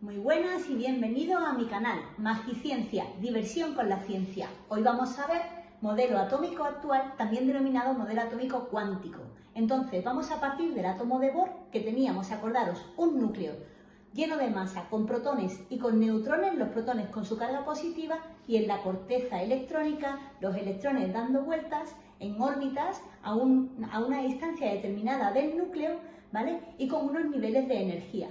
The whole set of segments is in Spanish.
Muy buenas y bienvenidos a mi canal Magiciencia, diversión con la ciencia. Hoy vamos a ver modelo atómico actual, también denominado modelo atómico cuántico. Entonces vamos a partir del átomo de Bohr, que teníamos, acordaros, un núcleo lleno de masa con protones y con neutrones, los protones con su carga positiva, y en la corteza electrónica los electrones dando vueltas en órbitas a una distancia determinada del núcleo, ¿vale? Y con unos niveles de energía.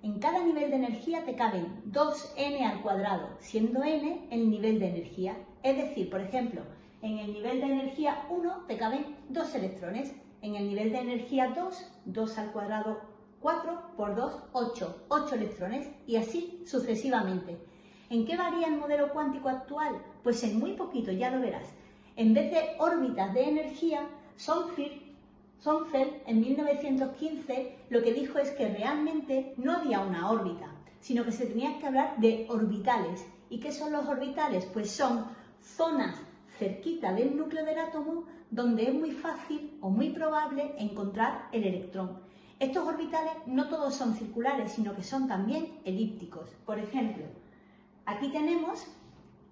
En cada nivel de energía te caben 2n al cuadrado, siendo n el nivel de energía. Es decir, por ejemplo, en el nivel de energía 1 te caben 2 electrones, en el nivel de energía 2, 2 al cuadrado, 4 por 2, 8, 8 electrones, y así sucesivamente. ¿En qué varía el modelo cuántico actual? Pues en muy poquito, ya lo verás. En vez de órbitas de energía, Sommerfeld en 1915 lo que dijo es que realmente no había una órbita, sino que se tenía que hablar de orbitales. ¿Y qué son los orbitales? Pues son zonas cerquita del núcleo del átomo donde es muy fácil o muy probable encontrar el electrón. Estos orbitales no todos son circulares, sino que son también elípticos. Por ejemplo, aquí tenemos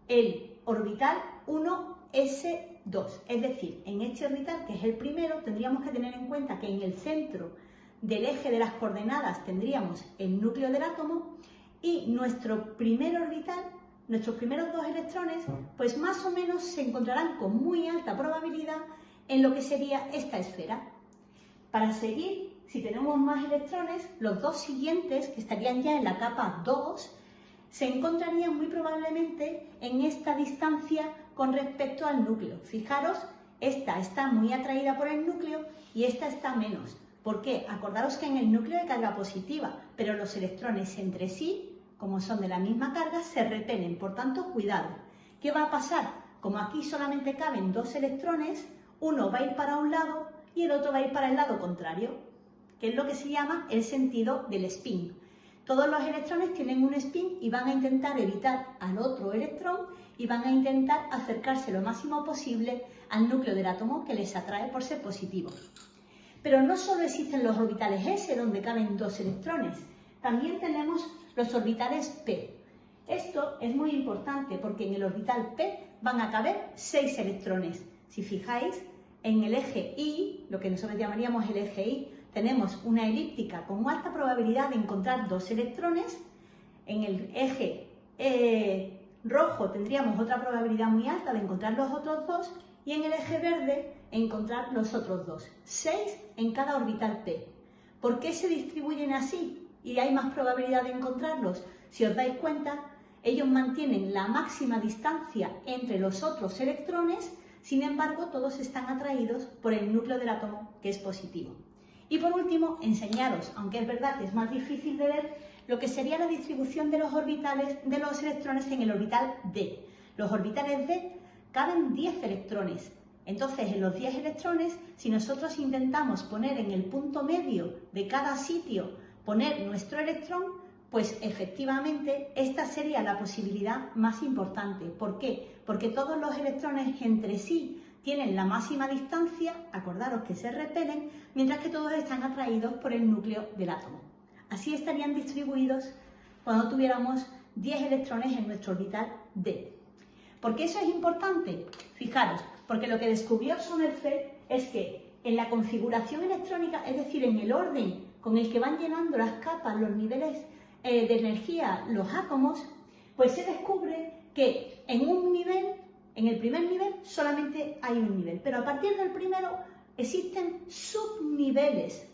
el orbital 1s2, es decir, en este orbital, que es el primero, tendríamos que tener en cuenta que en el centro del eje de las coordenadas tendríamos el núcleo del átomo, y nuestro primer orbital, nuestros primeros 2 electrones, pues más o menos se encontrarán con muy alta probabilidad en lo que sería esta esfera. Para seguir, si tenemos más electrones, los 2 siguientes, que estarían ya en la capa 2, se encontrarían muy probablemente en esta distancia con respecto al núcleo. Fijaros, esta está muy atraída por el núcleo y esta está menos. ¿Por qué? Acordaros que en el núcleo hay carga positiva, pero los electrones entre sí, como son de la misma carga, se repelen. Por tanto, cuidado. ¿Qué va a pasar? Como aquí solamente caben 2 electrones, uno va a ir para un lado y el otro va a ir para el lado contrario, que es lo que se llama el sentido del spin. Todos los electrones tienen un spin y van a intentar evitar al otro electrón y van a intentar acercarse lo máximo posible al núcleo del átomo, que les atrae por ser positivo. Pero no solo existen los orbitales S, donde caben 2 electrones, también tenemos los orbitales P. Esto es muy importante porque en el orbital P van a caber 6 electrones. Si fijáis, en el eje Y, lo que nosotros llamaríamos el eje Y, tenemos una elíptica con alta probabilidad de encontrar 2 electrones. En el eje rojo tendríamos otra probabilidad muy alta de encontrar los otros 2, y en el eje verde encontrar los otros 2. 6 en cada orbital P. ¿Por qué se distribuyen así y hay más probabilidad de encontrarlos? Si os dais cuenta, ellos mantienen la máxima distancia entre los otros electrones, sin embargo todos están atraídos por el núcleo del átomo, que es positivo. Y por último, enseñaros, aunque es verdad que es más difícil de ver, lo que sería la distribución de los orbitales de los electrones en el orbital D. Los orbitales D caben 10 electrones. Entonces, en los 10 electrones, si nosotros intentamos poner en el punto medio de cada sitio, poner nuestro electrón, pues efectivamente esta sería la posibilidad más importante. ¿Por qué? Porque todos los electrones entre sí tienen la máxima distancia, acordaros que se repelen, mientras que todos están atraídos por el núcleo del átomo. Así estarían distribuidos cuando tuviéramos 10 electrones en nuestro orbital D. ¿Por qué eso es importante? Fijaros, porque lo que descubrió Sommerfeld es que en la configuración electrónica, es decir, en el orden con el que van llenando las capas, los niveles de energía, los átomos, pues se descubre que en un nivel, en el primer nivel, solamente hay un nivel, pero a partir del primero existen subniveles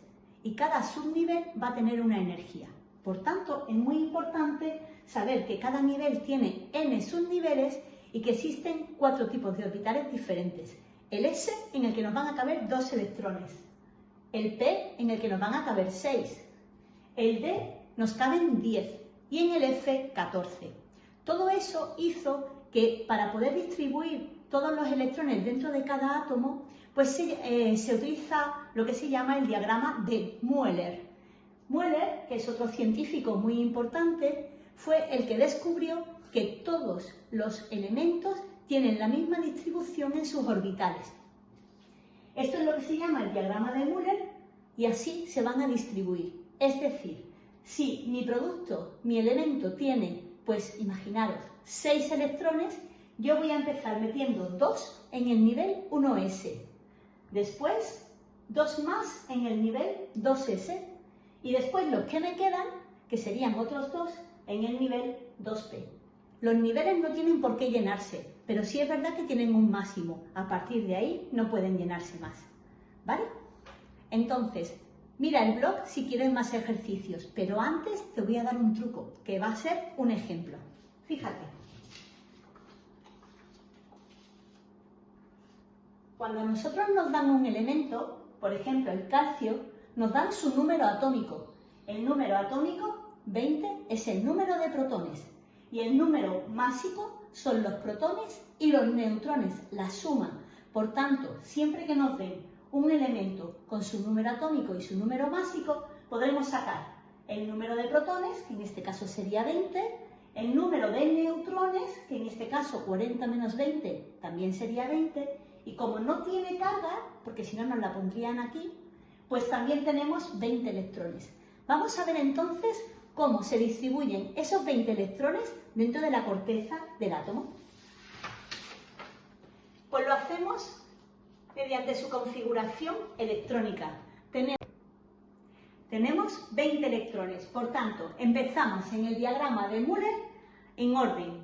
y cada subnivel va a tener una energía. Por tanto, es muy importante saber que cada nivel tiene n subniveles y que existen 4 tipos de orbitales diferentes. El S, en el que nos van a caber 2 electrones. El P, en el que nos van a caber 6. El D, nos caben 10. Y en el F, 14. Todo eso hizo que para poder distribuir todos los electrones dentro de cada átomo, pues se utiliza lo que se llama el diagrama de Mueller. Mueller, que es otro científico muy importante, fue el que descubrió que todos los elementos tienen la misma distribución en sus orbitales. Esto es lo que se llama el diagrama de Mueller y así se van a distribuir. Es decir, Si mi producto, mi elemento tiene, pues imaginaros, 6 electrones, yo voy a empezar metiendo 2 en el nivel 1s. Después, 2 más en el nivel 2s. Y después los que me quedan, que serían otros 2, en el nivel 2p. Los niveles no tienen por qué llenarse, pero sí es verdad que tienen un máximo. A partir de ahí no pueden llenarse más. ¿Vale? Entonces, mira el blog si quieres más ejercicios, pero antes te voy a dar un truco, que va a ser un ejemplo. Fíjate. Cuando a nosotros nos dan un elemento, por ejemplo el calcio, nos dan su número atómico. El número atómico, 20, es el número de protones. Y el número másico son los protones y los neutrones, la suma. Por tanto, siempre que nos den un elemento con su número atómico y su número másico, podremos sacar el número de protones, que en este caso sería 20, el número de neutrones, que en este caso 40 menos 20 también sería 20, y como no tiene carga, porque si no nos la pondrían aquí, pues también tenemos 20 electrones. Vamos a ver entonces cómo se distribuyen esos 20 electrones dentro de la corteza del átomo. Pues lo hacemos mediante su configuración electrónica. Tenemos 20 electrones, por tanto, empezamos en el diagrama de Müller en orden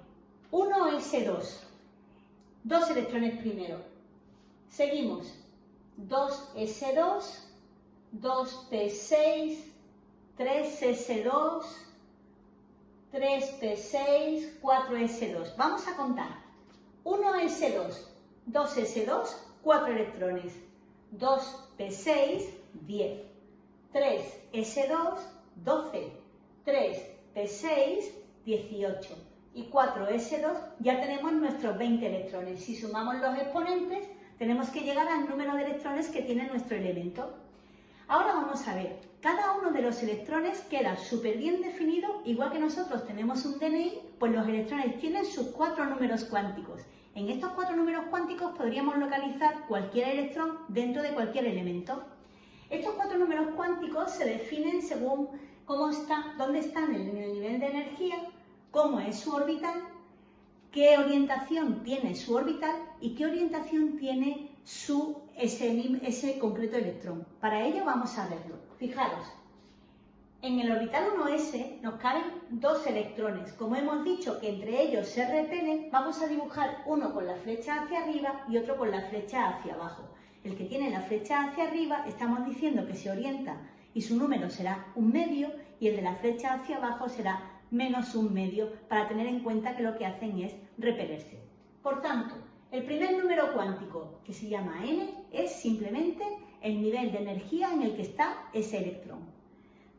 1s2, 2 electrones primero. Seguimos 2s2, 2p6, 3s2, 3p6, 4s2. Vamos a contar. 1s2, 2s2, 4 electrones. 2p6, 10. 3s2, 12. 3p6, 18. Y 4s2, ya tenemos nuestros 20 electrones. Si sumamos los exponentes, tenemos que llegar al número de electrones que tiene nuestro elemento. Ahora vamos a ver, cada uno de los electrones queda súper bien definido, igual que nosotros tenemos un DNI, pues los electrones tienen sus 4 números cuánticos. En estos 4 números cuánticos podríamos localizar cualquier electrón dentro de cualquier elemento. Estos 4 números cuánticos se definen según dónde están en el nivel de energía, cómo es su orbital, qué orientación tiene su orbital y qué orientación tiene ese concreto electrón. Para ello vamos a verlo. Fijaros, en el orbital 1s nos caben 2 electrones. Como hemos dicho que entre ellos se repelen, vamos a dibujar uno con la flecha hacia arriba y otro con la flecha hacia abajo. El que tiene la flecha hacia arriba estamos diciendo que se orienta y su número será 1/2, y el de la flecha hacia abajo será menos 1/2, para tener en cuenta que lo que hacen es repelerse. Por tanto, el primer número cuántico, que se llama n, es simplemente el nivel de energía en el que está ese electrón.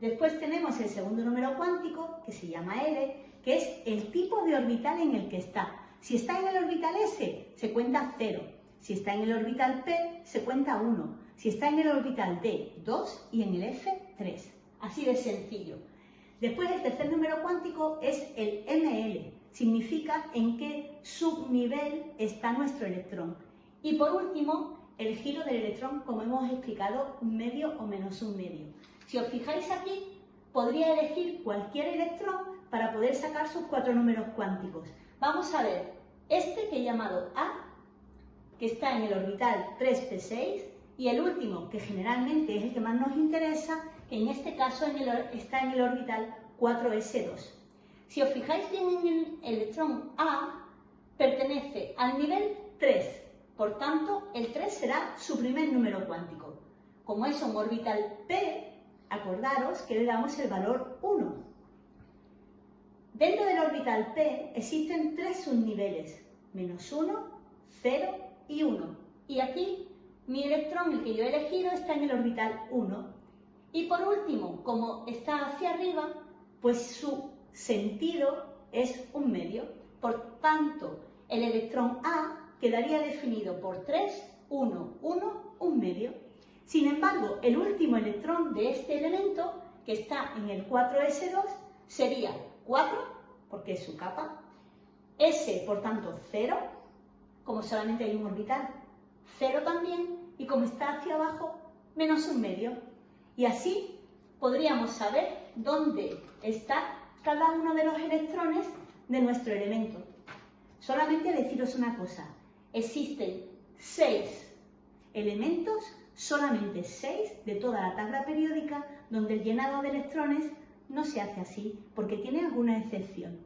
Después tenemos el segundo número cuántico, que se llama L, que es el tipo de orbital en el que está. Si está en el orbital S, se cuenta 0. Si está en el orbital P, se cuenta 1. Si está en el orbital D, 2, y en el F, 3. Así de sencillo. Después el tercer número cuántico es el ML, significa en qué subnivel está nuestro electrón. Y por último, el giro del electrón, como hemos explicado, 1/2 o menos 1/2. Si os fijáis aquí, podría elegir cualquier electrón para poder sacar sus 4 números cuánticos. Vamos a ver este que he llamado A, que está en el orbital 3p6, y el último, que generalmente es el que más nos interesa, que en este caso está en el orbital 4s2. Si os fijáis bien en el electrón A, pertenece al nivel 3, por tanto el 3 será su primer número cuántico. Como es un orbital P, acordaros que le damos el valor 1. Dentro del orbital P existen 3 subniveles, -1, 0 y 1. Y aquí mi electrón, el que yo he elegido, está en el orbital 1. Y por último, como está hacia arriba, pues su sentido es 1/2. Por tanto, el electrón A quedaría definido por 3, 1, 1, 1/2. Sin embargo, el último electrón de este elemento, que está en el 4s2, sería 4, porque es su capa, S, por tanto, 0, como solamente hay un orbital, 0 también, y como está hacia abajo, menos 1/2. Y así podríamos saber dónde está cada uno de los electrones de nuestro elemento. Solamente deciros una cosa, existen 6 elementos, solamente 6 de toda la tabla periódica, donde el llenado de electrones no se hace así, porque tiene alguna excepción.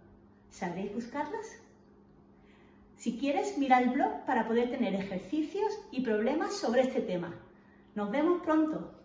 ¿Sabréis buscarlas? Si quieres, mira el blog para poder tener ejercicios y problemas sobre este tema. ¡Nos vemos pronto!